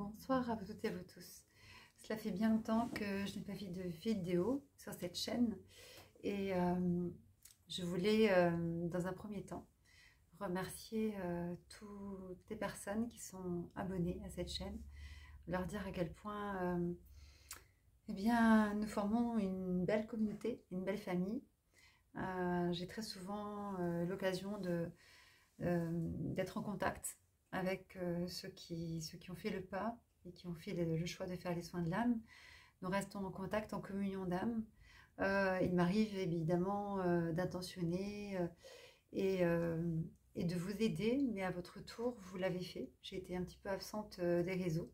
Bonsoir à vous toutes et à vous tous. Cela fait bien longtemps que je n'ai pas fait de vidéo sur cette chaîne et je voulais dans un premier temps remercier toutes les personnes qui sont abonnées à cette chaîne, leur dire à quel point eh bien, nous formons une belle communauté, une belle famille. J'ai très souvent l'occasion d'être en contact avec ceux qui ont fait le pas et qui ont fait le choix de faire les soins de l'âme. Nous restons en contact, en communion d'âme. Il m'arrive évidemment d'intentionner et de vous aider, mais à votre tour, vous l'avez fait. J'ai été un petit peu absente des réseaux.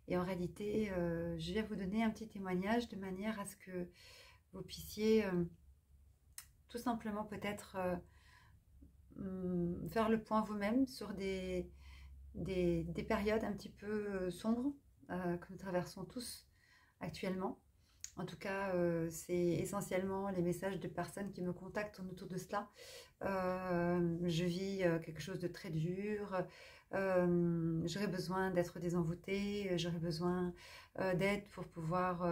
Et en réalité, je vais vous donner un petit témoignage de manière à ce que vous puissiez tout simplement peut-être faire le point vous-même sur des périodes un petit peu sombres que nous traversons tous actuellement. En tout cas, c'est essentiellement les messages de personnes qui me contactent autour de cela. Je vis quelque chose de très dur, j'aurais besoin d'être désenvoûtée, j'aurais besoin d'aide pour pouvoir...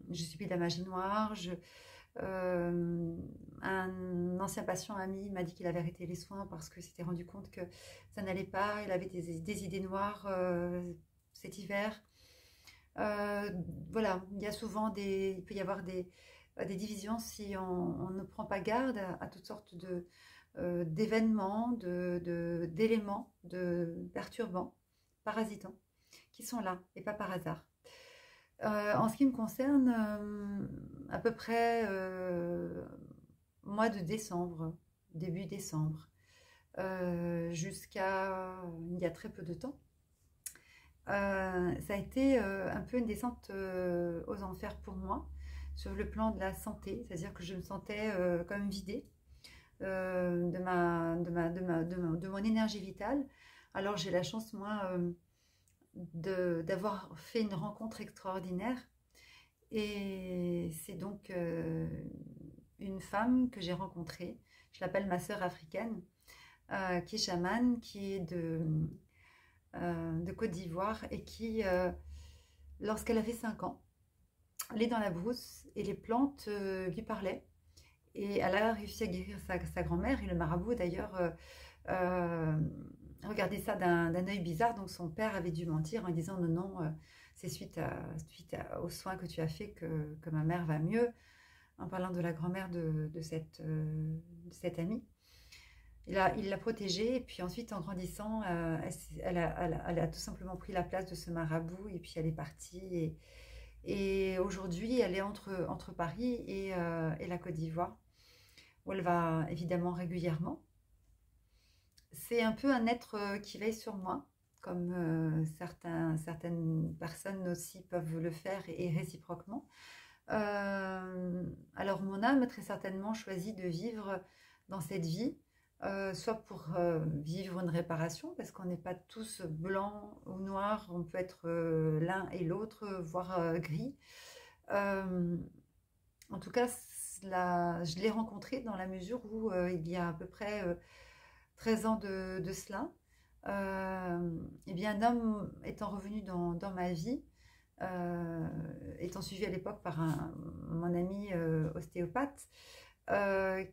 je subis de la magie noire, un ancien patient ami m'a dit qu'il avait arrêté les soins parce qu'il s'était rendu compte que ça n'allait pas, il avait des idées noires cet hiver. Voilà, il y a souvent il peut y avoir des divisions si on ne prend pas garde à toutes sortes d'événements, d'éléments, de perturbants, parasitants, qui sont là et pas par hasard. En ce qui me concerne, à peu près mois de décembre, début décembre, jusqu'à il y a très peu de temps, ça a été un peu une descente aux enfers pour moi, sur le plan de la santé, c'est-à-dire que je me sentais comme vidée de mon énergie vitale. Alors j'ai la chance, moi, d'avoir fait une rencontre extraordinaire, et c'est donc une femme que j'ai rencontrée, je l'appelle ma sœur africaine, qui est chamane, qui est de Côte d'Ivoire, et qui, lorsqu'elle avait 5 ans, elle est dans la brousse et les plantes lui parlaient, et elle a réussi à guérir sa grand-mère, et le marabout d'ailleurs regardait ça d'un œil bizarre. Donc son père avait dû mentir en disant non, non, c'est suite aux soins que tu as fait que ma mère va mieux, en parlant de la grand-mère de cette amie. Il l'a protégée, et puis ensuite, en grandissant, elle a tout simplement pris la place de ce marabout, et puis elle est partie. Et aujourd'hui, elle est entre Paris et la Côte d'Ivoire, où elle va évidemment régulièrement. C'est un peu un être qui veille sur moi, comme certaines personnes aussi peuvent le faire, et réciproquement. Alors mon âme très certainement choisit de vivre dans cette vie, soit pour vivre une réparation, parce qu'on n'est pas tous blancs ou noirs, on peut être l'un et l'autre, voire gris. En tout cas, je l'ai rencontré dans la mesure où il y a à peu près 13 ans de cela. Et bien, un homme étant revenu dans ma vie, étant suivi à l'époque par mon ami ostéopathe,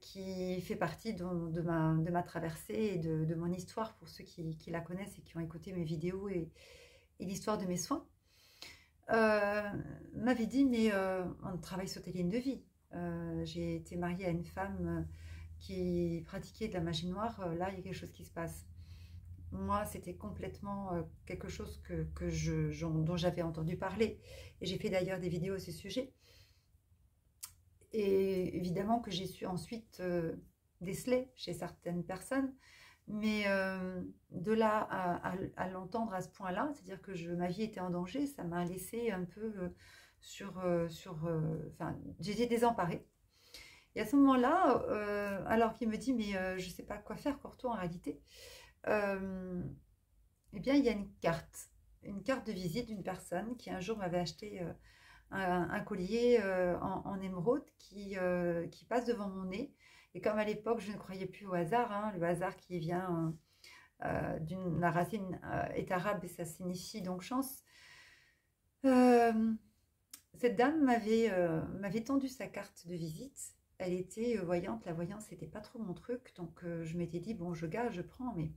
qui fait partie de ma traversée et de mon histoire, pour ceux qui la connaissent et qui ont écouté mes vidéos et l'histoire de mes soins, m'avait dit, mais on travaille sur tes lignes de vie. J'ai été mariée à une femme qui pratiquait de la magie noire, là il y a quelque chose qui se passe. Moi, c'était complètement quelque chose dont j'avais entendu parler, et j'ai fait d'ailleurs des vidéos à ce sujet. Et évidemment que j'ai su ensuite déceler chez certaines personnes, mais de là à l'entendre à ce point-là, c'est-à-dire que ma vie était en danger, ça m'a laissé un peu enfin, j'étais désemparée. Et à ce moment-là, alors qu'il me dit, mais je ne sais pas quoi faire, Corto, en réalité, eh bien, il y a une carte de visite d'une personne qui un jour m'avait acheté un collier en émeraude qui passe devant mon nez. Et comme à l'époque, je ne croyais plus au hasard, hein, le hasard qui vient la racine est arabe et ça signifie donc chance. Cette dame m'avait tendu sa carte de visite. Elle était voyante, la voyance c'était pas trop mon truc, donc je m'étais dit bon je garde, je prends, mais...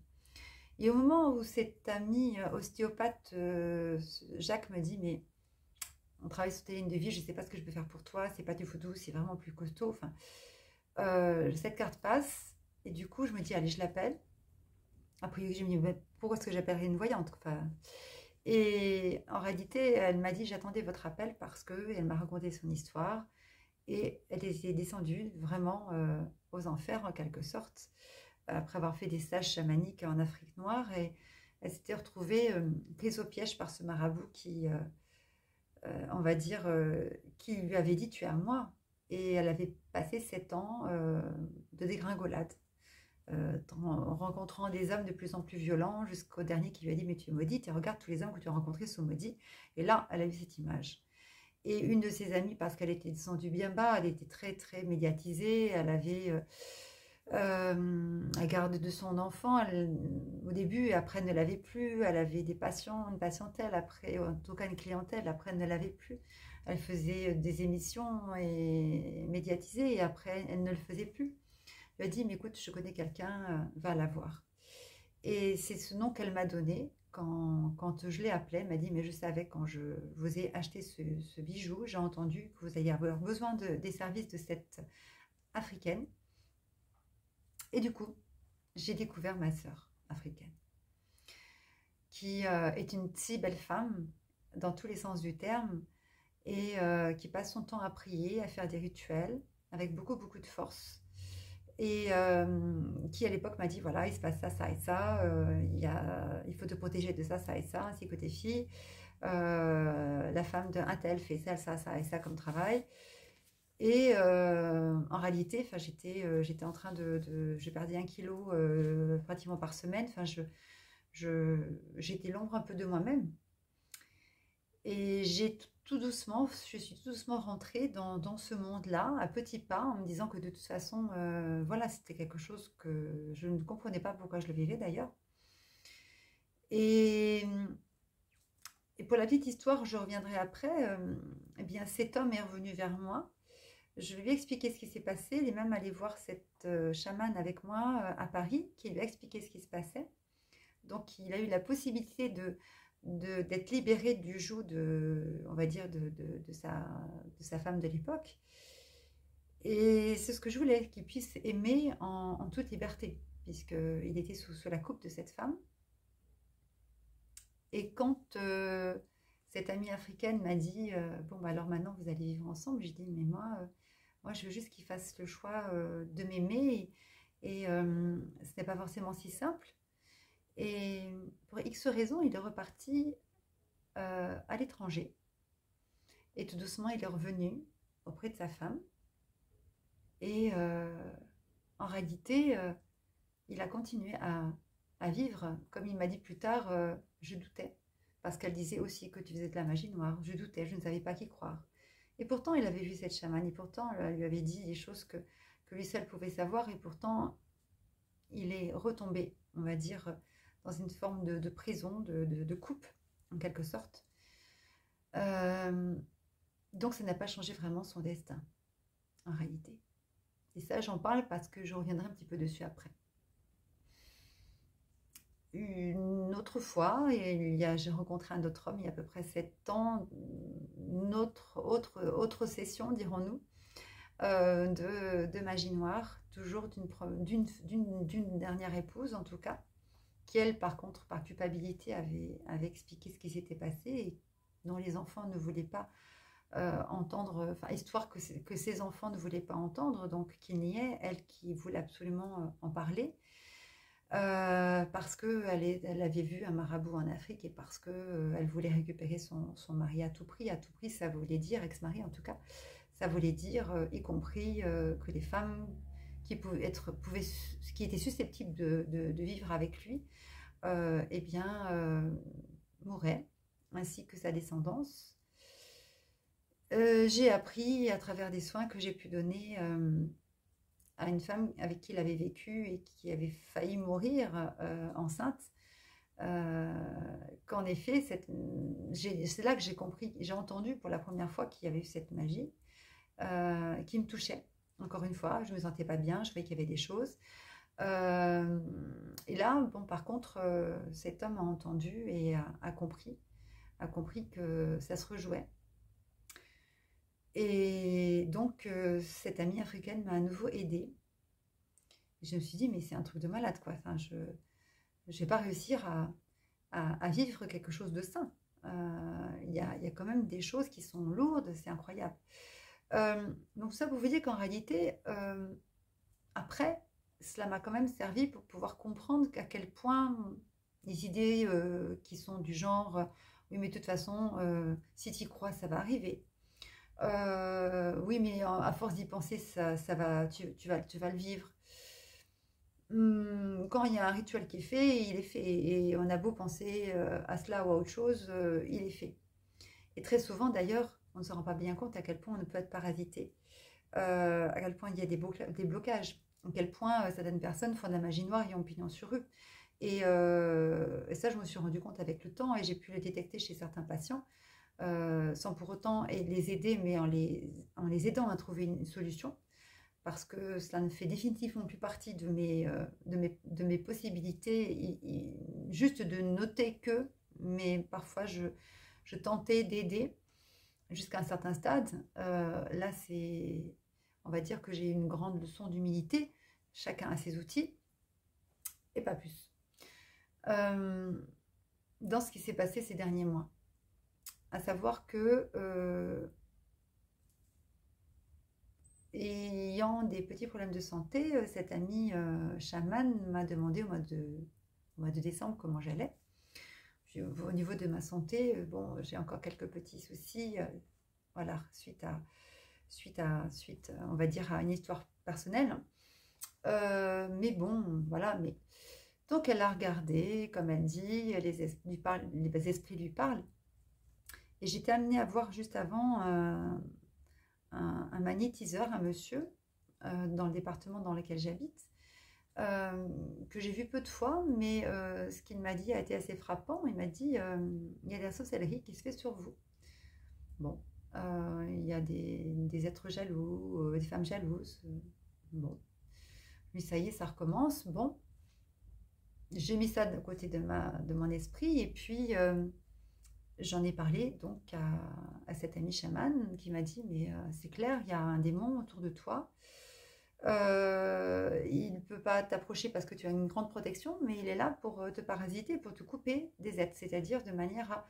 Et au moment où cet ami ostéopathe, Jacques, me dit mais on travaille sur tes lignes de vie, je ne sais pas ce que je peux faire pour toi, c'est pas du vaudou, c'est vraiment plus costaud. Enfin, cette carte passe, et du coup, je me dis, allez, je l'appelle. Après, je me dis, mais pourquoi est-ce que j'appellerais une voyante? Enfin, et en réalité, elle m'a dit, j'attendais votre appel parce que elle m'a raconté son histoire, et elle était descendue vraiment aux enfers, en quelque sorte, après avoir fait des stages chamaniques en Afrique noire, et elle s'était retrouvée prise au piège par ce marabout qui... on va dire, qui lui avait dit tu es à moi. Et elle avait passé 7 ans de dégringolade, en rencontrant des hommes de plus en plus violents, jusqu'au dernier qui lui a dit mais tu es maudite, et regarde tous les hommes que tu as rencontrés sont maudits. Et là, elle a vu cette image. Et une de ses amies, parce qu'elle était descendue bien bas, elle était très très médiatisée, elle avait la garde de son enfant, au début, après elle ne l'avait plus, elle avait des patients, une patientèle, après, en tout cas une clientèle, après elle ne l'avait plus. Elle faisait des émissions et médiatisées, et après elle ne le faisait plus. Elle a dit, mais écoute, je connais quelqu'un, va la voir. Et c'est ce nom qu'elle m'a donné quand je l'ai appelée. Elle m'a dit, mais je savais quand je vous ai acheté ce bijou, j'ai entendu que vous alliez avoir besoin des services de cette africaine. Et du coup, j'ai découvert ma sœur africaine, qui est une si belle femme, dans tous les sens du terme, et qui passe son temps à prier, à faire des rituels, avec beaucoup, beaucoup de force. Et qui, à l'époque, m'a dit, voilà, il se passe ça, ça et ça, il faut te protéger de ça, ça et ça, ainsi que tes filles. La femme d'un tel fait ça, ça, ça et ça comme travail. Et en réalité, j'étais en train je perdais 1 kilo pratiquement par semaine. Enfin, j'étais l'ombre un peu de moi-même. Et je suis tout doucement rentrée dans ce monde-là, à petits pas, en me disant que de toute façon, voilà, c'était quelque chose que je ne comprenais pas pourquoi je le vivais d'ailleurs. Et, et pour la petite histoire, je reviendrai après. Eh bien, cet homme est revenu vers moi. Je lui ai expliqué ce qui s'est passé. Il est même allé voir cette chamane avec moi à Paris, qui lui a expliqué ce qui se passait. Donc, il a eu la possibilité d'être libéré du joug on va dire, de sa femme de l'époque. Et c'est ce que je voulais, qu'il puisse aimer en toute liberté, puisqu'il était sous la coupe de cette femme. Et quand cette amie africaine m'a dit bon, bah alors maintenant vous allez vivre ensemble, j'ai dit mais moi je veux juste qu'il fasse le choix de m'aimer, et ce n'est pas forcément si simple. Et pour X raisons, il est reparti à l'étranger. Et tout doucement, il est revenu auprès de sa femme. Et en réalité, il a continué à vivre. Comme il m'a dit plus tard, je doutais. Parce qu'elle disait aussi que tu faisais de la magie noire. Je doutais, je ne savais pas qui croire. Et pourtant, il avait vu cette chamane. Et pourtant, elle lui avait dit des choses que lui seul pouvait savoir. Et pourtant, il est retombé, on va dire, dans une forme de prison, de coupe, en quelque sorte. Donc, ça n'a pas changé vraiment son destin, en réalité. Et ça, j'en parle parce que je reviendrai un petit peu dessus après. Une autre fois, j'ai rencontré un autre homme il y a à peu près 7 ans, une autre session, dirons-nous, de magie noire, toujours d'une dernière épouse en tout cas, qui elle par contre par culpabilité avait expliqué ce qui s'était passé, et dont les enfants ne voulaient pas entendre, enfin histoire que ses enfants ne voulaient pas entendre, donc qu'il n'y ait, elle qui voulait absolument en parler, parce qu'elle avait vu un marabout en Afrique, et parce qu'elle voulait récupérer son mari à tout prix, ça voulait dire, ex-mari en tout cas, ça voulait dire, y compris que les femmes qui étaient susceptibles de vivre avec lui, eh bien, mouraient, ainsi que sa descendance. J'ai appris à travers des soins que j'ai pu donner à une femme avec qui il avait vécu et qui avait failli mourir enceinte. Qu'en effet, c'est là que j'ai compris, j'ai entendu pour la première fois qu'il y avait eu cette magie qui me touchait. Encore une fois, je ne me sentais pas bien, je voyais qu'il y avait des choses. Et là, bon, par contre, cet homme a entendu et a compris que ça se rejouait. Et donc, cette amie africaine m'a à nouveau aidée. Je me suis dit, mais c'est un truc de malade, quoi. Enfin, je ne vais pas réussir à vivre quelque chose de sain. Il y a quand même des choses qui sont lourdes, c'est incroyable. Donc ça, vous voyez qu'en réalité, après, cela m'a quand même servi pour pouvoir comprendre à quel point les idées qui sont du genre oui mais de toute façon si tu y crois ça va arriver, oui mais à force d'y penser ça va, tu vas le vivre. Quand il y a un rituel qui est fait, il est fait, et on a beau penser à cela ou à autre chose, il est fait. Et très souvent d'ailleurs on ne se rend pas bien compte à quel point on peut être parasité, à quel point il y a des blocages, à quel point certaines personnes font de la magie noire et ont pignon sur rue. Et ça, je me suis rendu compte avec le temps et j'ai pu le détecter chez certains patients sans pour autant les aider, mais en les aidant à trouver une solution, parce que cela ne fait définitivement plus partie de mes possibilités, juste de noter que, mais parfois je tentais d'aider jusqu'à un certain stade. Là, on va dire que j'ai une grande leçon d'humilité, chacun a ses outils, et pas plus. Dans ce qui s'est passé ces derniers mois, à savoir que ayant des petits problèmes de santé, cette amie chamane m'a demandé au mois de décembre comment j'allais. Au niveau de ma santé, bon, j'ai encore quelques petits soucis, voilà, suite, on va dire, à une histoire personnelle. Mais bon, voilà, mais donc elle a regardé, comme elle dit, les esprits lui parlent. Et j'étais amenée à voir juste avant un magnétiseur, un monsieur, dans le département dans lequel j'habite, que j'ai vu peu de fois, mais ce qu'il m'a dit a été assez frappant. Il m'a dit, il y a de la sorcellerie qui se fait sur vous. Bon, il y a des êtres jaloux, des femmes jalouses. Bon, lui, ça y est, ça recommence. Bon, j'ai mis ça de côté de mon esprit, et puis j'en ai parlé donc à cette amie chamane qui m'a dit, mais c'est clair, il y a un démon autour de toi. Il ne peut pas t'approcher parce que tu as une grande protection, mais il est là pour te parasiter, pour te couper des êtres, c'est-à-dire de manière à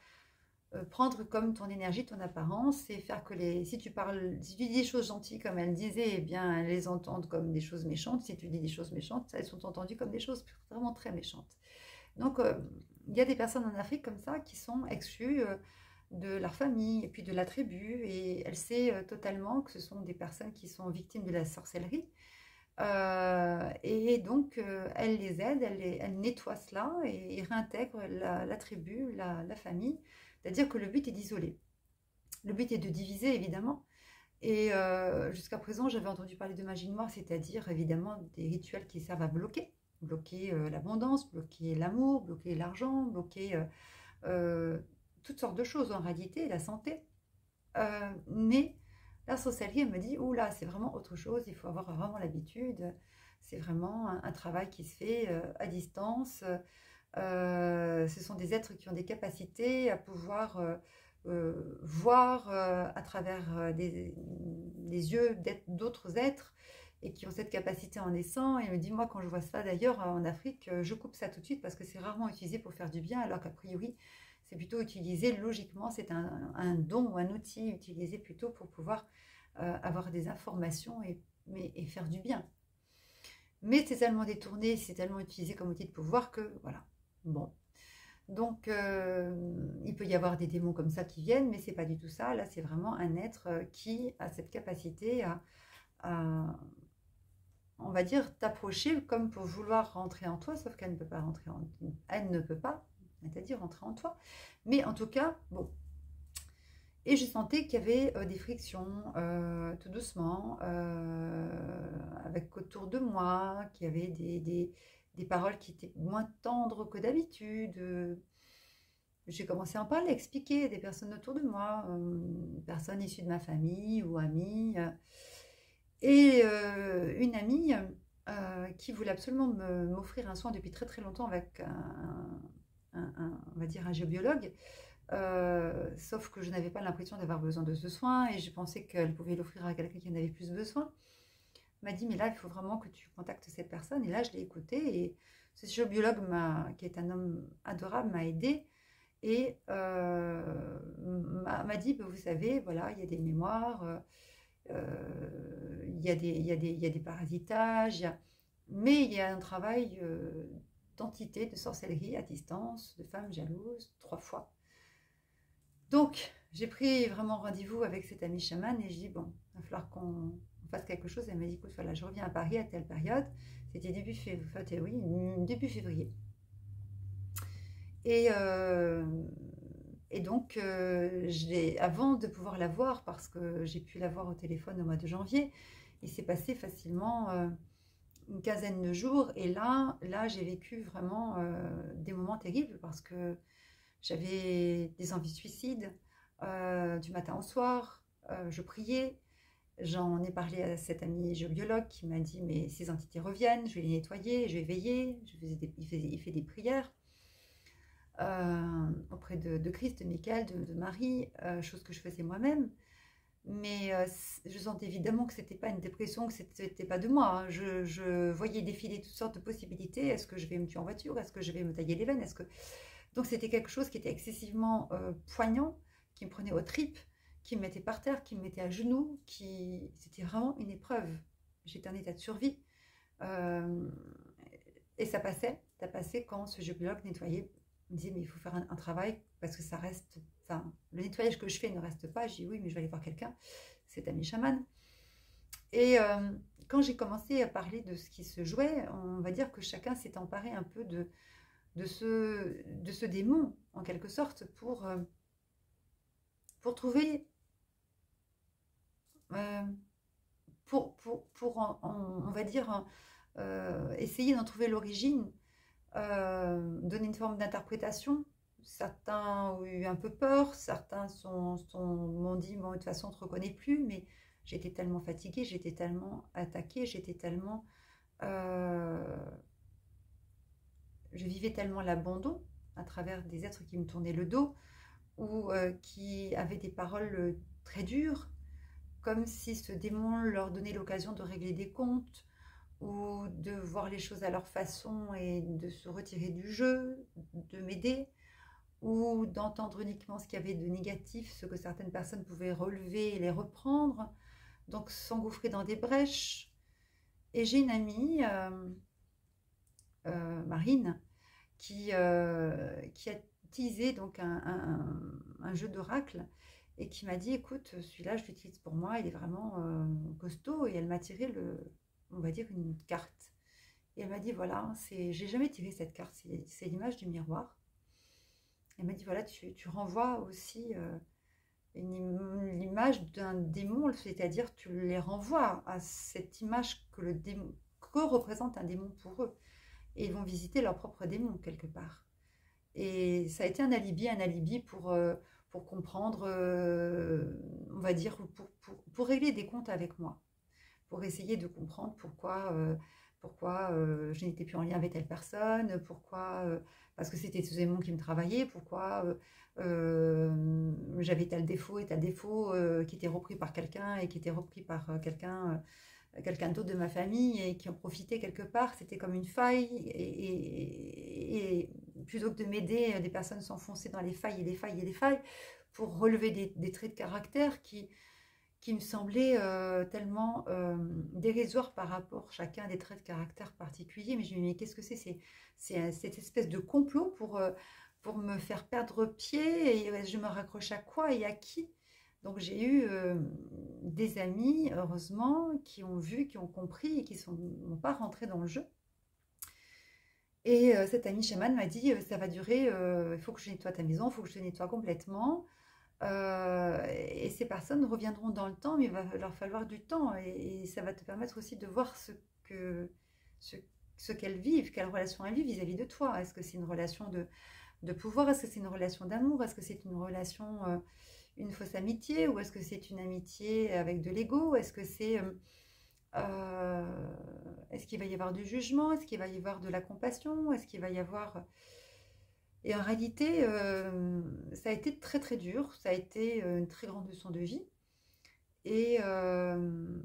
prendre comme ton énergie, ton apparence, et faire que si tu dis des choses gentilles comme elle disait, eh bien elles les entendent comme des choses méchantes. Si tu dis des choses méchantes, elles sont entendues comme des choses vraiment très méchantes. Donc il y a des personnes en Afrique comme ça qui sont exclues de leur famille et puis de la tribu, et elle sait totalement que ce sont des personnes qui sont victimes de la sorcellerie, et donc elle les aide, elle nettoie cela et réintègre la tribu, la famille. C'est-à-dire que le but est d'isoler, le but est de diviser évidemment. Et jusqu'à présent j'avais entendu parler de magie noire, c'est-à-dire évidemment des rituels qui servent à bloquer l'abondance, bloquer l'amour, bloquer l'argent, bloquer toutes sortes de choses en réalité, la santé. Mais la sorcellerie, elle me dit, oula, c'est vraiment autre chose, il faut avoir vraiment l'habitude, c'est vraiment un travail qui se fait à distance. Ce sont des êtres qui ont des capacités à pouvoir voir à travers les yeux d'autres êtres, et qui ont cette capacité en naissant. Et elle me dit, moi quand je vois ça d'ailleurs en Afrique, je coupe ça tout de suite parce que c'est rarement utilisé pour faire du bien, alors qu'a priori c'est plutôt utilisé logiquement, c'est un don ou un outil utilisé plutôt pour pouvoir avoir des informations et faire du bien. Mais c'est tellement détourné, c'est tellement utilisé comme outil de pouvoir que voilà. Bon, donc il peut y avoir des démons comme ça qui viennent, mais c'est pas du tout ça. Là, c'est vraiment un être qui a cette capacité à on va dire, t'approcher comme pour vouloir rentrer en toi, sauf qu'elle ne peut pas rentrer elle ne peut pas, c'est-à-dire rentrer en toi. Mais en tout cas, bon, Et je sentais qu'il y avait des frictions, tout doucement, avec autour de moi, qu'il y avait des paroles qui étaient moins tendres que d'habitude. J'ai commencé à en parler, à expliquer à des personnes autour de moi, personnes issues de ma famille ou amies. Et une amie qui voulait absolument m'offrir un soin depuis très très longtemps avec on va dire un géobiologue. Sauf que je n'avais pas l'impression d'avoir besoin de ce soin et je pensais qu'elle pouvait l'offrir à quelqu'un qui en avait plus besoin. Elle m'a dit, mais là, il faut vraiment que tu contactes cette personne. Et là, je l'ai écouté et ce géobiologue, qui est un homme adorable, m'a aidé et m'a dit, bah, vous savez, voilà, il y a des mémoires, il y a des parasitages, mais il y a un travail d'entité, de sorcellerie à distance, de femmes jalouses, 3 fois. Donc, j'ai pris vraiment rendez-vous avec cette amie chamane et je dis, bon, il va falloir qu'on fasse quelque chose. Elle m'a dit, écoute, voilà, je reviens à Paris à telle période. C'était début février, oui, début février. Et, donc, avant de pouvoir la voir, parce que j'ai pu la voir au téléphone au mois de janvier, il s'est passé facilement une quinzaine de jours. Et là j'ai vécu vraiment des moments terribles parce que j'avais des envies de suicide du matin au soir. Je priais. J'en ai parlé à cette amie géobiologue qui m'a dit, mais ces entités reviennent, je vais les nettoyer, je vais veiller. Il fait des prières auprès de Christ, de Michael, de Marie, chose que je faisais moi-même. Mais je sentais évidemment que ce n'était pas une dépression, que ce n'était pas de moi. Hein. Je voyais défiler toutes sortes de possibilités. Est-ce que je vais me tuer en voiture? Est-ce que je vais me tailler les veines? Donc c'était quelque chose qui était excessivement poignant, qui me prenait aux tripes, qui me mettait par terre, qui me mettait à genoux. C'était vraiment une épreuve. J'étais en état de survie. Et ça passait quand ce géologue nettoyait. Il me disait, mais il faut faire un travail parce que ça reste... Enfin, le nettoyage que je fais ne reste pas. Je dis, oui, mais je vais aller voir quelqu'un. C'est ami chaman. Et quand j'ai commencé à parler de ce qui se jouait, on va dire que chacun s'est emparé un peu de ce démon, en quelque sorte, pour trouver... on va dire, essayer d'en trouver l'origine, donner une forme d'interprétation. Certains ont eu un peu peur, certains m'ont dit, bon, de toute façon, on ne te reconnaît plus, mais j'étais tellement fatiguée, j'étais tellement attaquée, je vivais tellement l'abandon à travers des êtres qui me tournaient le dos ou qui avaient des paroles très dures, comme si ce démon leur donnait l'occasion de régler des comptes ou de voir les choses à leur façon et de se retirer du jeu, de m'aider, ou d'entendre uniquement ce qu'il y avait de négatif, ce que certaines personnes pouvaient relever et les reprendre, donc s'engouffrer dans des brèches. Et j'ai une amie, Marine, qui a utilisé donc un jeu d'oracle et qui m'a dit, écoute, celui-là, je l'utilise pour moi, il est vraiment costaud, et elle m'a tiré on va dire, une carte. Et elle m'a dit, voilà, j'ai jamais tiré cette carte, c'est l'image du miroir. Elle m'a dit, voilà, tu renvoies aussi l'image d'un démon, c'est-à-dire tu les renvoies à cette image que représente un démon pour eux. Et ils vont visiter leur propre démon quelque part. Et ça a été un alibi pour comprendre, on va dire, pour régler des comptes avec moi, pour essayer de comprendre pourquoi je n'étais plus en lien avec telle personne, parce que c'était ce démon qui me travaillait, pourquoi j'avais tel défaut qui était repris par quelqu'un et qui était repris par quelqu'un d'autre de ma famille et qui en profitait quelque part. C'était comme une faille et plutôt que de m'aider, des personnes s'enfonçaient dans les failles et les failles et les failles pour relever des traits de caractère qui me semblaient tellement dérisoires par rapport à chacun des traits de caractère particuliers. Mais je me dis, mais qu'est-ce que c'est cette espèce de complot pour me faire perdre pied, et je me raccroche à quoi et à qui? Donc j'ai eu des amis, heureusement, qui ont vu, qui ont compris et qui n'ont pas rentré dans le jeu. Et cette amie chamane m'a dit, ça va durer, il faut que je nettoie ta maison, il faut que je te nettoie complètement. Et ces personnes reviendront dans le temps, mais il va leur falloir du temps. Et ça va te permettre aussi de voir ce, ce qu'elles vivent, quelle relation elles vivent vis-à-vis de toi. Est-ce que c'est une relation de pouvoir? Est-ce que c'est une relation d'amour? Est-ce que c'est une relation, une fausse amitié? Ou est-ce que c'est une amitié avec de l'ego? Est-ce qu'il va y avoir du jugement? Est-ce qu'il va y avoir de la compassion? Est-ce qu'il va y avoir... Et en réalité, ça a été très très dur, ça a été une très grande leçon de vie. Et, euh,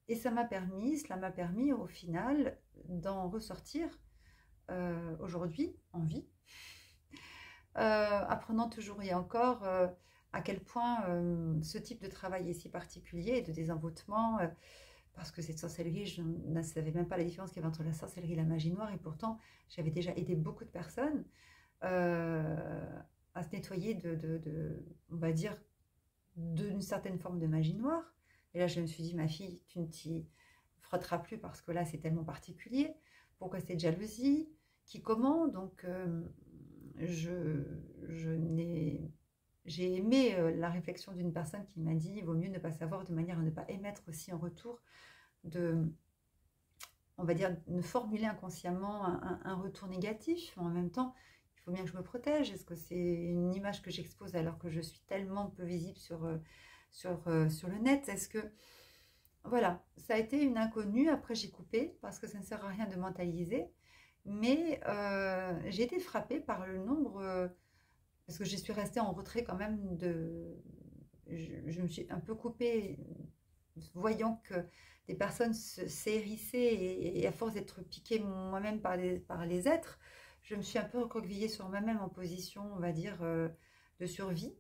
et cela m'a permis au final d'en ressortir aujourd'hui en vie, apprenant toujours et encore à quel point ce type de travail est si particulier et de désenvoûtement, parce que cette sorcellerie, je ne savais même pas la différence qu'il y avait entre la sorcellerie et la magie noire, et pourtant j'avais déjà aidé beaucoup de personnes à se nettoyer on va dire, d'une certaine forme de magie noire. Et là, je me suis dit, ma fille, tu ne t'y frotteras plus parce que là, c'est tellement particulier. Pourquoi cette jalousie? Qui comment? Donc, je, je n'ai... J'ai aimé la réflexion d'une personne qui m'a dit, il vaut mieux ne pas savoir de manière à ne pas émettre aussi en retour de, on va dire, ne formuler inconsciemment un retour négatif. En même temps, il faut bien que je me protège. Est-ce que c'est une image que j'expose alors que je suis tellement peu visible sur le net? Est-ce que... Voilà, ça a été une inconnue. Après, j'ai coupé parce que ça ne sert à rien de mentaliser. Mais j'ai été frappée par le nombre... parce que je suis restée en retrait quand même de... Je me suis un peu coupée voyant que des personnes s'hérissaient et à force d'être piquée moi-même par les êtres, je me suis un peu recroquevillée sur moi-même en position, on va dire, de survie.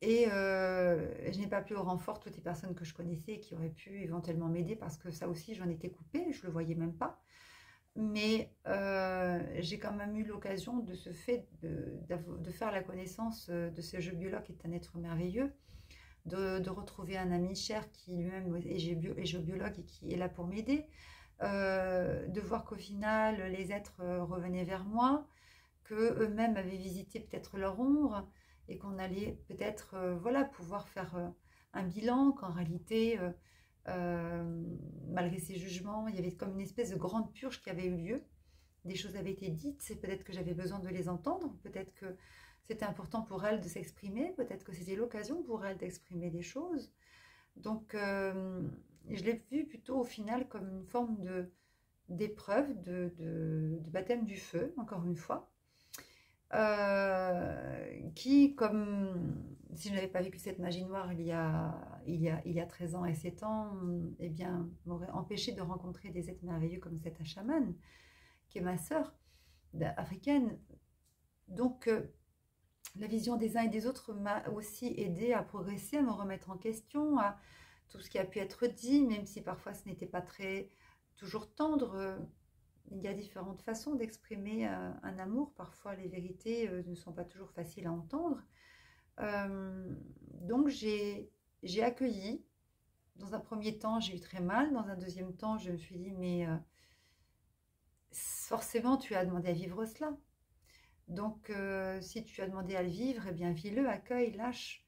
Et je n'ai pas appelé au renfort toutes les personnes que je connaissais qui auraient pu éventuellement m'aider parce que ça aussi, j'en étais coupée, je ne le voyais même pas. Mais j'ai quand même eu l'occasion de ce fait de faire la connaissance de ce jeu biologue qui est un être merveilleux, de retrouver un ami cher qui lui-même est géobiologue et qui est là pour m'aider, de voir qu'au final les êtres revenaient vers moi, qu'eux-mêmes avaient visité peut-être leur ombre et qu'on allait peut-être voilà, pouvoir faire un bilan, qu'en réalité, malgré ces jugements, il y avait comme une espèce de grande purge qui avait eu lieu. Des choses avaient été dites, c'est peut-être que j'avais besoin de les entendre, peut-être que c'était important pour elle de s'exprimer, peut-être que c'était l'occasion pour elle d'exprimer des choses. Donc, je l'ai vu plutôt au final comme une forme d'épreuve, de baptême du feu, encore une fois, qui, comme si je n'avais pas vécu cette magie noire il y a 13 ans et 7 ans, eh bien, m'aurait empêché de rencontrer des êtres merveilleux comme cette chamane, qui est ma sœur africaine. Donc, la vision des uns et des autres m'a aussi aidé à progresser, à me remettre en question, à tout ce qui a pu être dit, même si parfois ce n'était pas très toujours tendre. Il y a différentes façons d'exprimer un amour. Parfois, les vérités ne sont pas toujours faciles à entendre. Donc, j'ai accueilli. Dans un premier temps, j'ai eu très mal. Dans un deuxième temps, je me suis dit, mais forcément, tu as demandé à vivre cela. Donc, si tu as demandé à le vivre, eh bien, vis-le, accueille, lâche.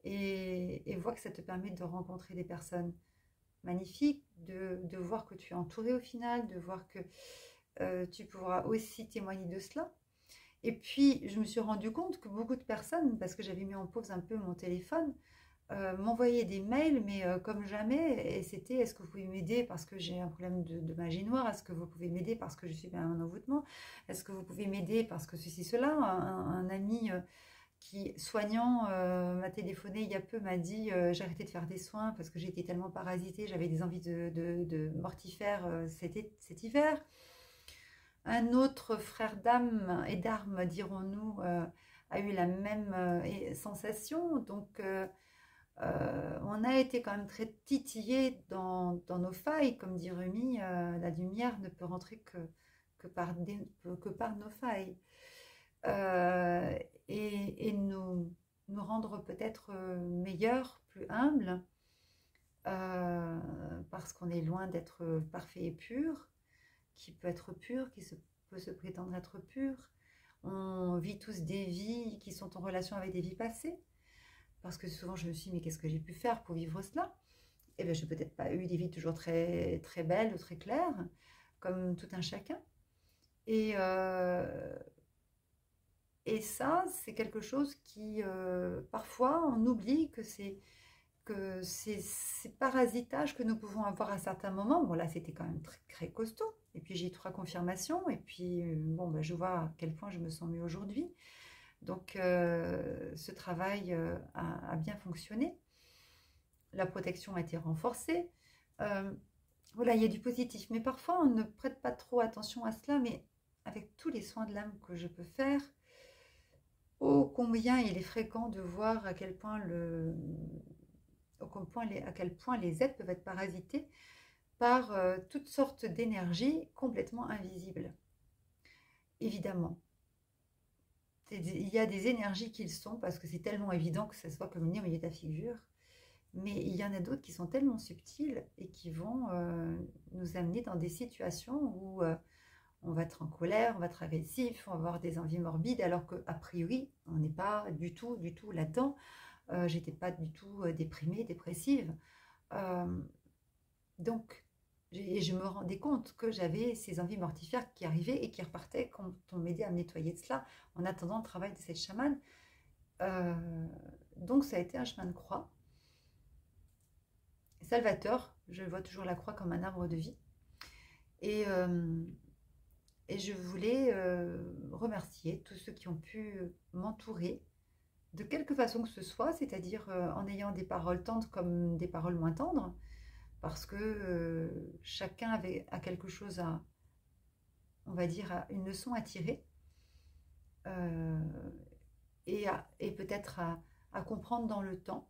Et vois que ça te permet de rencontrer des personnes magnifiques, de voir que tu es entouré au final, de voir que tu pourras aussi témoigner de cela. Et puis, je me suis rendu compte que beaucoup de personnes, parce que j'avais mis en pause un peu mon téléphone, m'envoyaient des mails, mais comme jamais, et c'était: est-ce que vous pouvez m'aider parce que j'ai un problème de magie noire? Est-ce que vous pouvez m'aider parce que je suis bien en envoûtement? Est-ce que vous pouvez m'aider parce que ceci, cela? Un ami qui, soignant, m'a téléphoné il y a peu, m'a dit j'ai arrêté de faire des soins parce que j'étais tellement parasitée, j'avais des envies de mortifère cet hiver. Un autre frère d'âme et d'armes, dirons-nous, a eu la même sensation. Donc, on a été quand même très titillés dans nos failles. Comme dit Rumi, la lumière ne peut rentrer que par nos failles. Euh, et nous rendre peut-être meilleurs, plus humbles, parce qu'on est loin d'être parfait et pur, qui peut être pur, peut se prétendre être pur. On vit tous des vies qui sont en relation avec des vies passées. Parce que souvent, je me suis dit, mais qu'est-ce que j'ai pu faire pour vivre cela? Eh bien, je n'ai peut-être pas eu des vies toujours très, très belles ou très claires, comme tout un chacun. Et, euh, et ça, c'est quelque chose qui, parfois, on oublie que ces parasitages que nous pouvons avoir à certains moments. Bon, là, c'était quand même très, très costaud. Et puis, j'ai eu 3 confirmations. Et puis, bon, ben, je vois à quel point je me sens mieux aujourd'hui. Donc, ce travail a bien fonctionné. La protection a été renforcée. Euh, voilà, il y a du positif. Mais parfois, on ne prête pas trop attention à cela. Mais avec tous les soins de l'âme que je peux faire, ô combien il est fréquent de voir à quel point à quel point les êtres peuvent être parasités par toutes sortes d'énergies complètement invisibles. Évidemment, il y a des énergies qui le sont parce que c'est tellement évident que ça soit communié au milieu de ta figure. Mais il y en a d'autres qui sont tellement subtiles et qui vont nous amener dans des situations où on va être en colère, on va être agressif, on va avoir des envies morbides, alors qu'a priori, on n'est pas du tout là-dedans. J'étais pas du tout déprimée, dépressive. Euh, donc, je me rendais compte que j'avais ces envies mortifères qui arrivaient et qui repartaient quand on m'aidait à me nettoyer de cela en attendant le travail de cette chamane. Euh, donc, ça a été un chemin de croix. Salvateur, je vois toujours la croix comme un arbre de vie. Et, euh, et je voulais remercier tous ceux qui ont pu m'entourer de quelque façon que ce soit, c'est-à-dire en ayant des paroles tendres comme des paroles moins tendres, parce que chacun a quelque chose à, on va dire, une leçon à tirer euh, et peut-être à comprendre dans le temps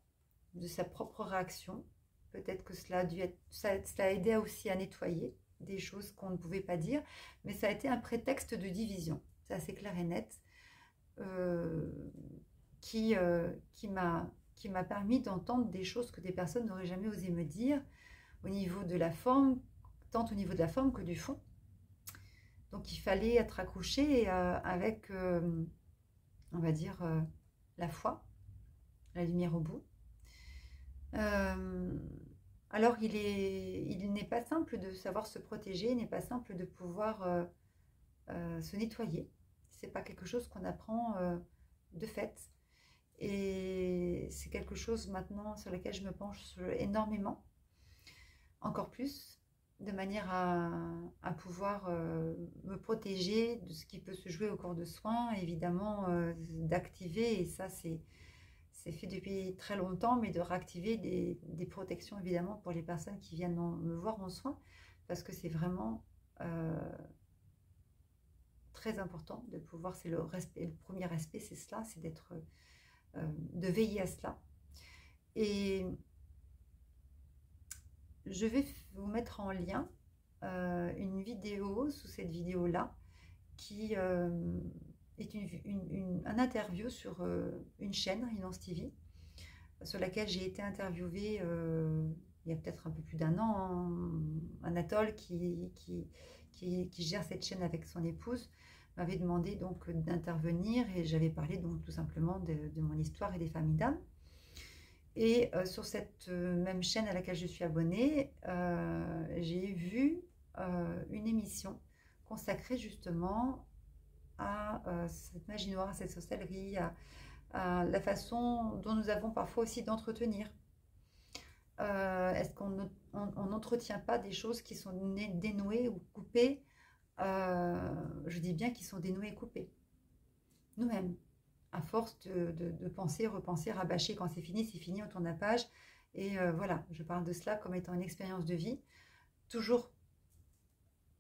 de sa propre réaction. Peut-être que cela a aidé aussi à nettoyer des choses qu'on ne pouvait pas dire, mais ça a été un prétexte de division. C'est assez clair et net, euh, qui m'a permis d'entendre des choses que des personnes n'auraient jamais osé me dire au niveau de la forme, tant au niveau de la forme que du fond. Donc il fallait être accroché avec, on va dire, la foi, la lumière au bout. Euh, alors il n'est pas simple de savoir se protéger, il n'est pas simple de pouvoir se nettoyer. C'est pas quelque chose qu'on apprend de fait. Et c'est quelque chose maintenant sur lequel je me penche énormément, encore plus, de manière à pouvoir me protéger de ce qui peut se jouer au cours de soins, évidemment d'activer, et ça c'est fait depuis très longtemps, mais de réactiver des protections évidemment pour les personnes qui viennent me voir en soins, parce que c'est vraiment très important de pouvoir, c'est le respect, le premier respect, c'est cela, c'est d'être, de veiller à cela. Et je vais vous mettre en lien une vidéo sous cette vidéo-là qui est un interview sur une chaîne, Rhinance TV, sur laquelle j'ai été interviewée il y a peut-être un peu plus d'1 an. Anatole, qui gère cette chaîne avec son épouse, m'avait demandé donc d'intervenir et j'avais parlé donc tout simplement de mon histoire et des familles d'âmes. Et sur cette même chaîne à laquelle je suis abonnée, j'ai vu une émission consacrée justement à cette magie noire, à cette sorcellerie, à la façon dont nous avons parfois aussi d'entretenir. Est-ce qu'on n'entretient pas des choses qui sont dénouées ou coupées? Je dis bien qui sont dénouées et coupées. Nous-mêmes, à force de penser, repenser, rabâcher, quand c'est fini, on tourne la page. Et voilà, je parle de cela comme étant une expérience de vie, toujours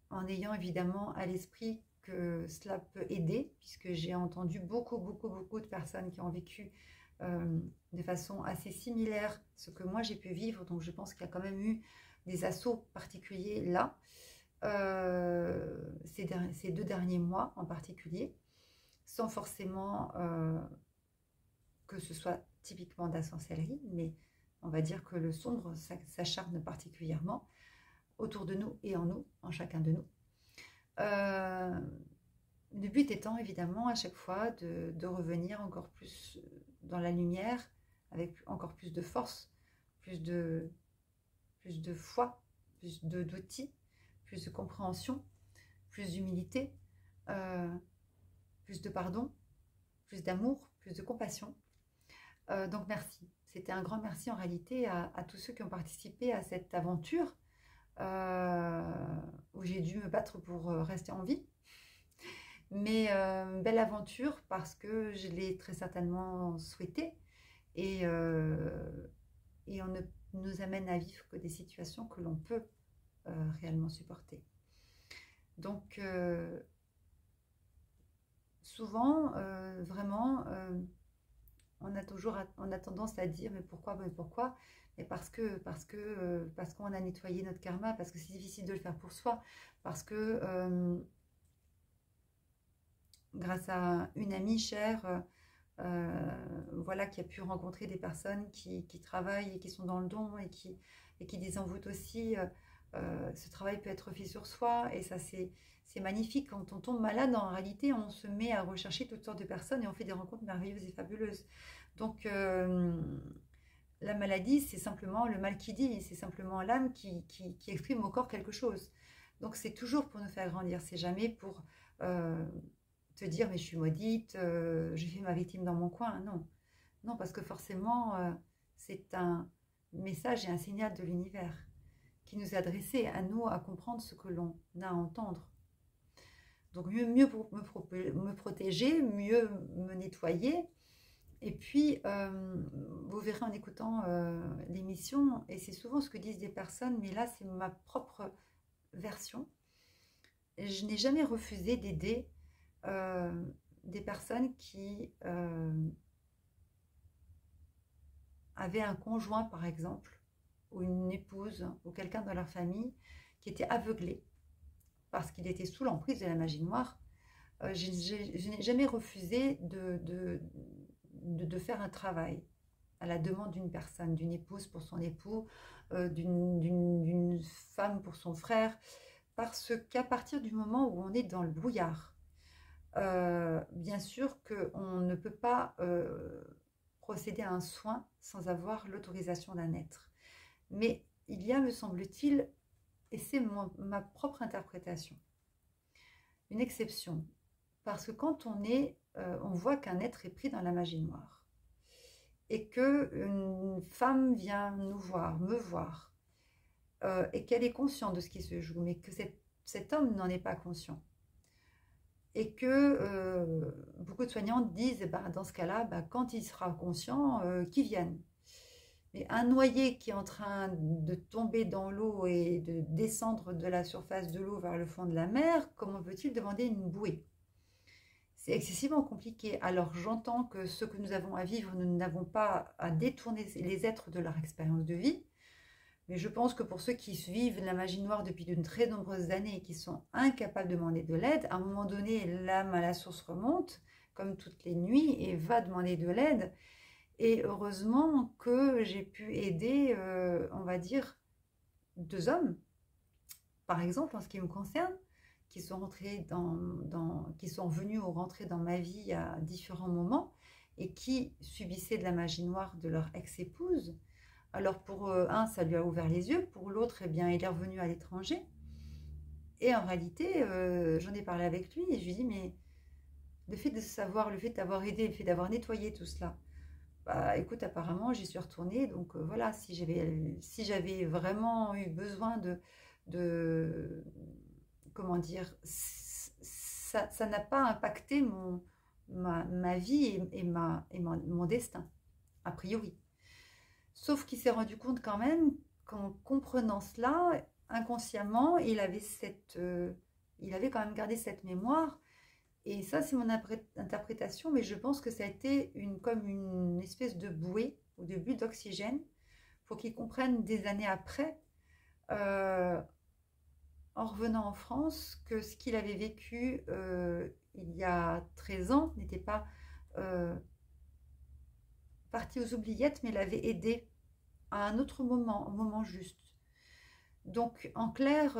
en ayant évidemment à l'esprit que cela peut aider, puisque j'ai entendu beaucoup de personnes qui ont vécu de façon assez similaire ce que moi j'ai pu vivre, donc je pense qu'il y a quand même eu des assauts particuliers là, ces 2 derniers mois en particulier, sans forcément que ce soit typiquement de la sorcellerie, mais on va dire que le sombre s'acharne particulièrement autour de nous et en nous, en chacun de nous. Le but étant évidemment à chaque fois de revenir encore plus dans la lumière, avec encore plus de force, plus de foi, plus d'outils, plus de compréhension, plus d'humilité, euh, plus de pardon, plus d'amour, plus de compassion. Donc merci. C'était un grand merci en réalité à tous ceux qui ont participé à cette aventure où j'ai dû me battre pour rester en vie. Mais belle aventure parce que je l'ai très certainement souhaité et, et on ne nous amène à vivre que des situations que l'on peut réellement supporter. Donc souvent, vraiment, on a tendance à dire mais pourquoi, mais parce qu'on a nettoyé notre karma, parce que c'est difficile de le faire pour soi, parce que grâce à une amie chère, voilà, qui a pu rencontrer des personnes qui travaillent et qui sont dans le don et qui désenvoûtent aussi. Ce travail peut être fait sur soi et ça c'est magnifique. Quand on tombe malade, en réalité, on se met à rechercher toutes sortes de personnes et on fait des rencontres merveilleuses et fabuleuses. Donc la maladie, c'est simplement le mal qui dit, c'est simplement l'âme qui exprime au corps quelque chose. Donc c'est toujours pour nous faire grandir, c'est jamais pour te dire mais je suis maudite, j'ai fait ma victime dans mon coin. Non, non, parce que forcément c'est un message et un signal de l'univers qui nous est adressé à nous à comprendre ce que l'on a à entendre. Donc mieux pour me protéger, mieux me nettoyer. Et puis, vous verrez en écoutant l'émission, et c'est souvent ce que disent des personnes, mais là c'est ma propre version. Je n'ai jamais refusé d'aider des personnes qui avaient un conjoint, par exemple, ou une épouse, ou quelqu'un dans leur famille qui était aveuglé parce qu'il était sous l'emprise de la magie noire. Je n'ai jamais refusé de faire un travail à la demande d'une personne, d'une épouse pour son époux, d'une femme pour son frère, parce qu'à partir du moment où on est dans le brouillard, bien sûr qu'on ne peut pas procéder à un soin sans avoir l'autorisation d'un être. Mais il y a, me semble-t-il, et c'est ma propre interprétation, une exception. Parce que quand on voit qu'un être est pris dans la magie noire et qu'une femme vient nous voir, me voir, et qu'elle est consciente de ce qui se joue, mais que cet homme n'en est pas conscient, et que beaucoup de soignantes disent, dans ce cas-là, quand il sera conscient, qu'il vienne. Mais un noyé qui est en train de tomber dans l'eau et de descendre de la surface de l'eau vers le fond de la mer, comment peut-il demander une bouée? C'est excessivement compliqué. Alors j'entends que ce que nous avons à vivre, nous n'avons pas à détourner les êtres de leur expérience de vie. Mais je pense que pour ceux qui vivent la magie noire depuis de très nombreuses années et qui sont incapables de demander de l'aide, à un moment donné, l'âme à la source remonte, comme toutes les nuits, et va demander de l'aide. Et heureusement que j'ai pu aider, on va dire, 2 hommes, par exemple, en ce qui me concerne, qui sont venus ou rentrés dans ma vie à différents moments et qui subissaient de la magie noire de leur ex-épouse. Alors pour un, ça lui a ouvert les yeux, pour l'autre, eh bien, il est revenu à l'étranger. Et en réalité, j'en ai parlé avec lui et je lui ai dit, mais le fait de savoir, le fait d'avoir aidé, le fait d'avoir nettoyé tout cela, écoute, apparemment, j'y suis retournée. Donc voilà, si j'avais vraiment eu besoin comment dire, ça n'a pas impacté ma vie et mon destin, a priori. Sauf qu'il s'est rendu compte quand même qu'en comprenant cela, inconsciemment, il avait quand même gardé cette mémoire. Et ça, c'est mon interprétation, mais je pense que ça a été comme une espèce de bouée ou de bulle d'oxygène pour qu'il comprenne des années après, en revenant en France, que ce qu'il avait vécu il y a 13 ans n'était pas parti aux oubliettes, mais l'avait aidé à un autre moment, au moment juste. Donc, en clair,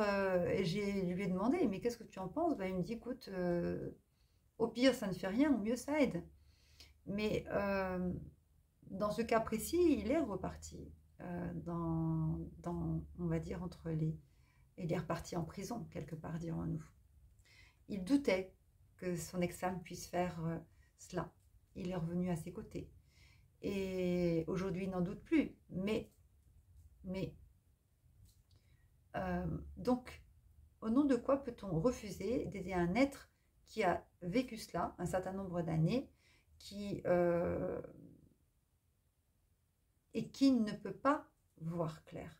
lui ai demandé, mais qu'est-ce que tu en penses? Il me dit, écoute, Au pire, ça ne fait rien, au mieux, ça aide. Mais dans ce cas précis, il est reparti on va dire, entre les... Il est reparti en prison, quelque part, dirons-nous. Il doutait que son ex-femme puisse faire cela. Il est revenu à ses côtés. Et aujourd'hui, il n'en doute plus. Donc, au nom de quoi peut-on refuser d'aider un être qui a vécu cela un certain nombre d'années, et qui ne peut pas voir clair?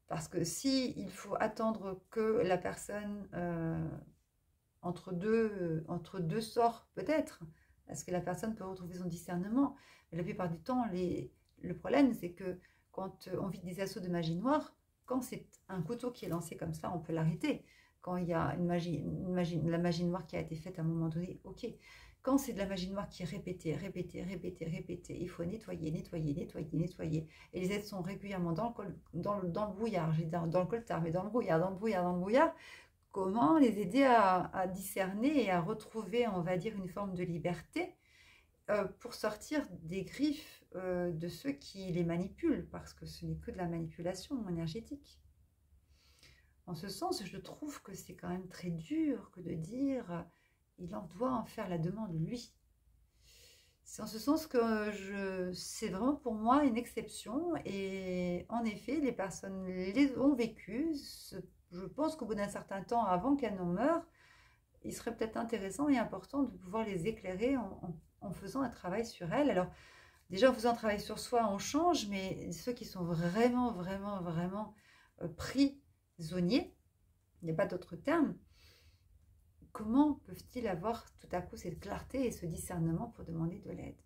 Parce que si il faut attendre que la personne, entre deux sorts peut-être, parce que la personne peut retrouver son discernement, mais la plupart du temps, le problème c'est que quand on vit des assauts de magie noire, quand c'est un couteau qui est lancé comme ça, on peut l'arrêter. Quand il y a la magie noire qui a été faite à un moment donné, ok. Quand c'est de la magie noire qui est répétée, il faut nettoyer. Et les êtres sont régulièrement dans le brouillard, j'ai dit dans le coltard, mais dans le brouillard. Comment les aider à discerner et à retrouver, on va dire, une forme de liberté pour sortir des griffes de ceux qui les manipulent, parce que ce n'est que de la manipulation énergétique. En ce sens, je trouve que c'est quand même très dur que de dire il en doit en faire la demande lui. C'est en ce sens que c'est vraiment pour moi une exception, et en effet, les personnes les ont vécues. Je pense qu'au bout d'un certain temps, avant qu'elles n'en meurent, il serait peut-être intéressant et important de pouvoir les éclairer en faisant un travail sur elles. Alors, déjà, en faisant un travail sur soi, on change, mais ceux qui sont vraiment prisonniers, il n'y a pas d'autre terme, comment peuvent-ils avoir tout à coup cette clarté et ce discernement pour demander de l'aide?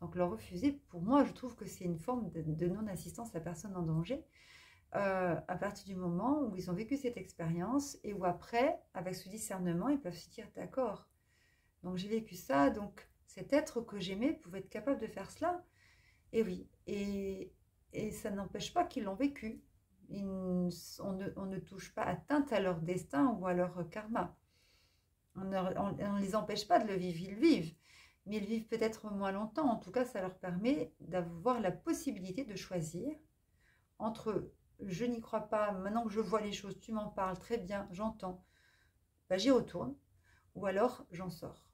Donc, leur refuser, pour moi, je trouve que c'est une forme de non-assistance à personne en danger, à partir du moment où ils ont vécu cette expérience et où après, avec ce discernement, ils peuvent se dire d'accord. Donc j'ai vécu ça, donc cet être que j'aimais pouvait être capable de faire cela. Et oui, et ça n'empêche pas qu'ils l'ont vécu. On ne touche pas atteinte à leur destin ou à leur karma. On ne les empêche pas de le vivre, ils le vivent. Mais ils vivent peut-être moins longtemps. En tout cas, ça leur permet d'avoir la possibilité de choisir entre je n'y crois pas, maintenant que je vois les choses, tu m'en parles, très bien, j'entends, bah, j'y retourne, ou alors j'en sors.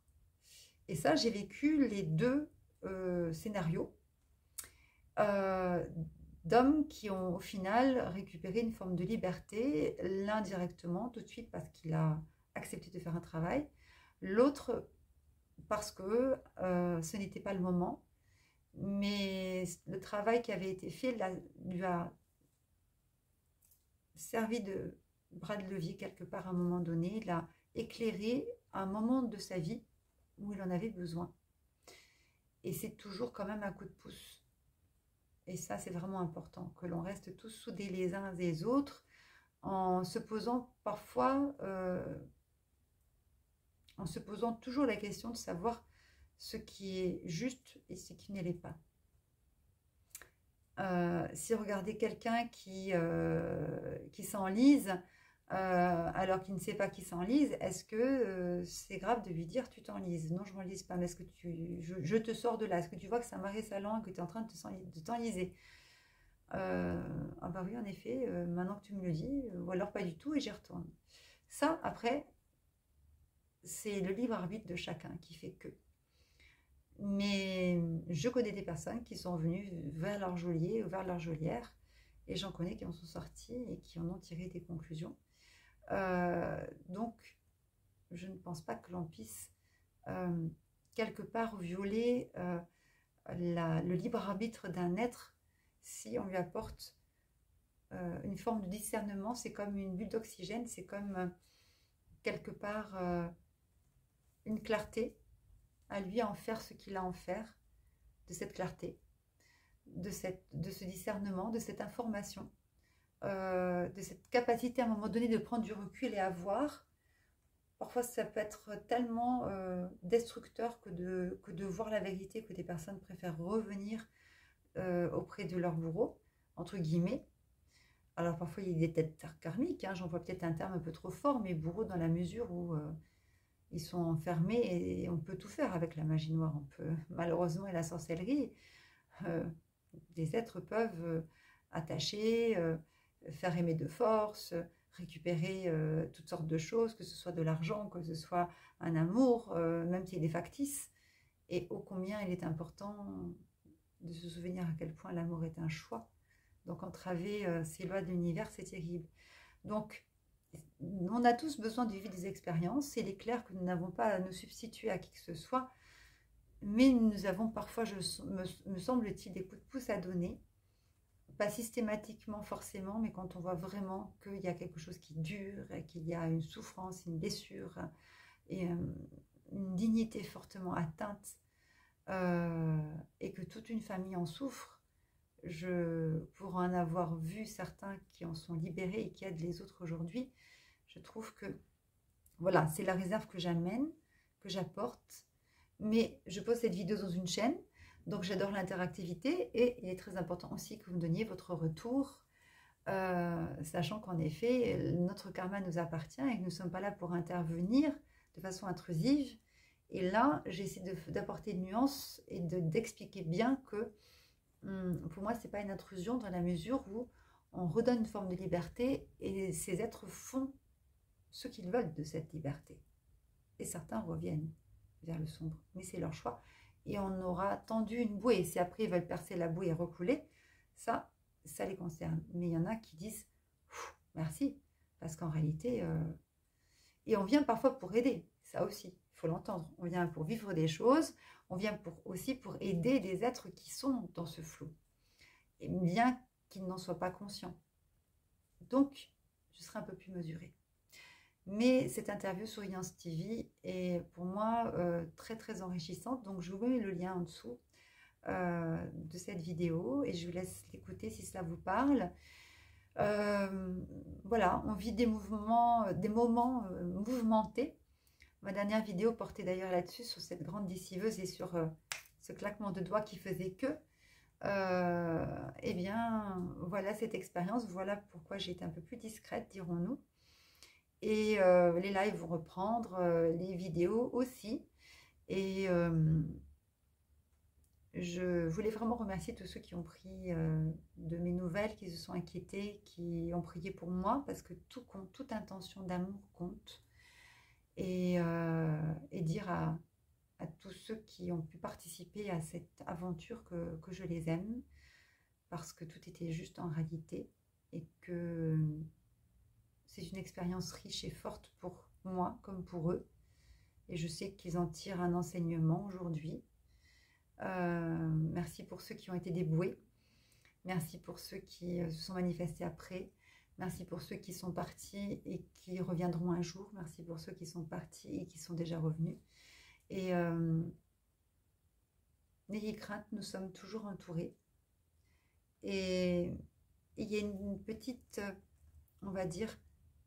Et ça, j'ai vécu les deux scénarios d'hommes qui ont au final récupéré une forme de liberté, l'un directement, tout de suite parce qu'il a accepté de faire un travail, l'autre parce que ce n'était pas le moment, mais le travail qui avait été fait lui a servi de bras de levier quelque part à un moment donné, il a éclairé un moment de sa vie où il en avait besoin. Et c'est toujours quand même un coup de pouce. Et ça, c'est vraiment important, que l'on reste tous soudés les uns et les autres, en se posant parfois, en se posant toujours la question de savoir ce qui est juste et ce qui ne l'est pas. Si regardez quelqu'un qui s'enlise alors qu'il ne sait pas qu'il s'enlise, est-ce que c'est grave de lui dire tu t'enlises? Non, je ne m'enlise pas, mais est-ce que je te sors de là? Est-ce que tu vois que ça marée sa langue, que tu es en train de t'enliser? Ah bah oui, en effet, maintenant que tu me le dis, ou alors pas du tout et j'y retourne. Ça, après, c'est le libre arbitre de chacun qui fait que. Mais je connais des personnes qui sont venues vers leur geôlier ou vers leur geôlière, et j'en connais qui en sont sortis et qui en ont tiré des conclusions. Donc, je ne pense pas que l'on puisse quelque part violer le libre arbitre d'un être si on lui apporte une forme de discernement. C'est comme une bulle d'oxygène, c'est comme quelque part une clarté, à lui à en faire ce qu'il a à en faire de cette clarté, de ce discernement, de cette information, de cette capacité à un moment donné de prendre du recul et à voir. Parfois ça peut être tellement destructeur que de voir la vérité, que des personnes préfèrent revenir auprès de leur bourreau, entre guillemets. Alors parfois il y a des têtes karmiques, hein, j'en vois peut-être un terme un peu trop fort, mais bourreau dans la mesure où ils sont enfermés et on peut tout faire avec la magie noire. On peut, malheureusement, et la sorcellerie, euh, des êtres peuvent attacher, faire aimer de force, récupérer toutes sortes de choses, que ce soit de l'argent, que ce soit un amour, même s'il est factice. Et ô combien il est important de se souvenir à quel point l'amour est un choix. Donc entraver ces lois de l'univers, c'est terrible. Donc, on a tous besoin de vivre des expériences. Il est clair que nous n'avons pas à nous substituer à qui que ce soit, mais nous avons parfois, me semble-t-il, des coups de pouce à donner. Pas systématiquement forcément, mais quand on voit vraiment qu'il y a quelque chose qui dure, qu'il y a une souffrance, une blessure, et une dignité fortement atteinte, et que toute une famille en souffre, pour en avoir vu certains qui en sont libérés et qui aident les autres aujourd'hui, je trouve que voilà, c'est la réserve que j'amène, que j'apporte. Mais je pose cette vidéo dans une chaîne, donc j'adore l'interactivité et il est très important aussi que vous me donniez votre retour, sachant qu'en effet, notre karma nous appartient et que nous ne sommes pas là pour intervenir de façon intrusive. Et là, j'essaie d'apporter une nuance et d'expliquer bien que pour moi, ce n'est pas une intrusion dans la mesure où on redonne une forme de liberté et ces êtres font ce qu'ils veulent de cette liberté. Et certains reviennent vers le sombre, mais c'est leur choix. Et on aura tendu une bouée. Si après ils veulent percer la bouée et recouler, ça les concerne. Mais il y en a qui disent merci, parce qu'en réalité, et on vient parfois pour aider, ça aussi, il faut l'entendre. On vient pour vivre des choses, on vient aussi pour aider des êtres qui sont dans ce flot, et bien qu'ils n'en soient pas conscients. Donc, je serai un peu plus mesurée. Mais cette interview sur Yance TV est pour moi très très enrichissante. Donc je vous mets le lien en dessous de cette vidéo et je vous laisse l'écouter si cela vous parle. Voilà, on vit des moments mouvementés. Ma dernière vidéo portait d'ailleurs là-dessus, sur cette grande déciveuse et sur ce claquement de doigts qui faisait que. Eh bien, voilà cette expérience. Voilà pourquoi j'ai été un peu plus discrète, dirons-nous. Et les lives vont reprendre, les vidéos aussi. Et je voulais vraiment remercier tous ceux qui ont pris de mes nouvelles, qui se sont inquiétés, qui ont prié pour moi, parce que tout compte, toute intention d'amour compte. Et dire à tous ceux qui ont pu participer à cette aventure que je les aime, parce que tout était juste en réalité, et que c'est une expérience riche et forte pour moi comme pour eux. Et je sais qu'ils en tirent un enseignement aujourd'hui. Merci pour ceux qui ont été dévoués. Merci pour ceux qui se sont manifestés après. Merci pour ceux qui sont partis et qui reviendront un jour. Merci pour ceux qui sont partis et qui sont déjà revenus. Et n'ayez crainte, nous sommes toujours entourés. Et il y a une petite, on va dire,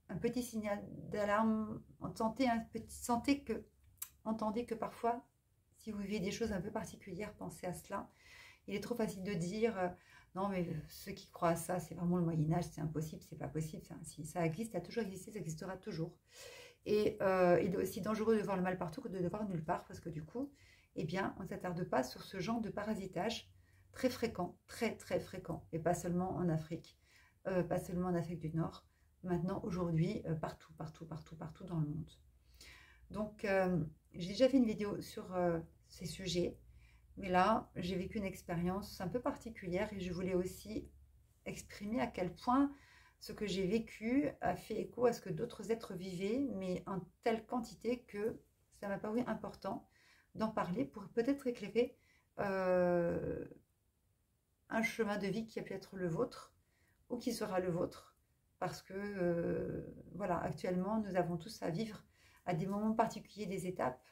un petit signal d'alarme. Entendez que parfois, si vous vivez des choses un peu particulières, pensez à cela. Il est trop facile de dire non, mais ceux qui croient à ça, c'est vraiment le Moyen-Âge, c'est impossible, c'est pas possible. Si ça existe, ça a toujours existé, ça existera toujours. Et il est aussi dangereux de voir le mal partout que de le voir nulle part, parce que du coup, eh bien, on ne s'attarde pas sur ce genre de parasitage très fréquent, très très fréquent, et pas seulement en Afrique, pas seulement en Afrique du Nord. Maintenant, aujourd'hui, partout dans le monde. Donc, j'ai déjà fait une vidéo sur ces sujets, mais là, j'ai vécu une expérience un peu particulière et je voulais aussi exprimer à quel point ce que j'ai vécu a fait écho à ce que d'autres êtres vivaient, mais en telle quantité que ça m'a paru important d'en parler pour peut-être éclairer un chemin de vie qui a pu être le vôtre ou qui sera le vôtre. Parce que, voilà, actuellement, nous avons tous à vivre à des moments particuliers des étapes,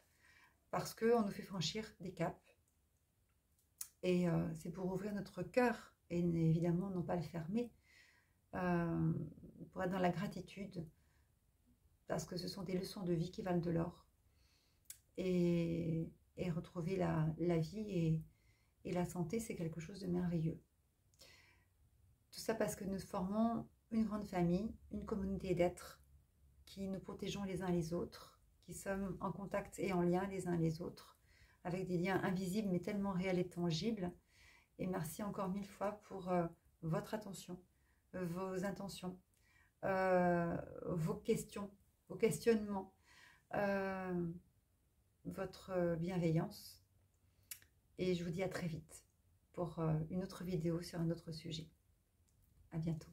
parce qu'on nous fait franchir des caps. Et c'est pour ouvrir notre cœur, et évidemment, non pas le fermer, pour être dans la gratitude, parce que ce sont des leçons de vie qui valent de l'or. Et retrouver la vie et la santé, c'est quelque chose de merveilleux. Tout ça parce que nous formons une grande famille, une communauté d'êtres qui nous protégeons les uns les autres, qui sommes en contact et en lien les uns les autres, avec des liens invisibles mais tellement réels et tangibles. Et merci encore 1000 fois pour votre attention, vos intentions, vos questions, vos questionnements, votre bienveillance. Et je vous dis à très vite pour une autre vidéo sur un autre sujet. À bientôt.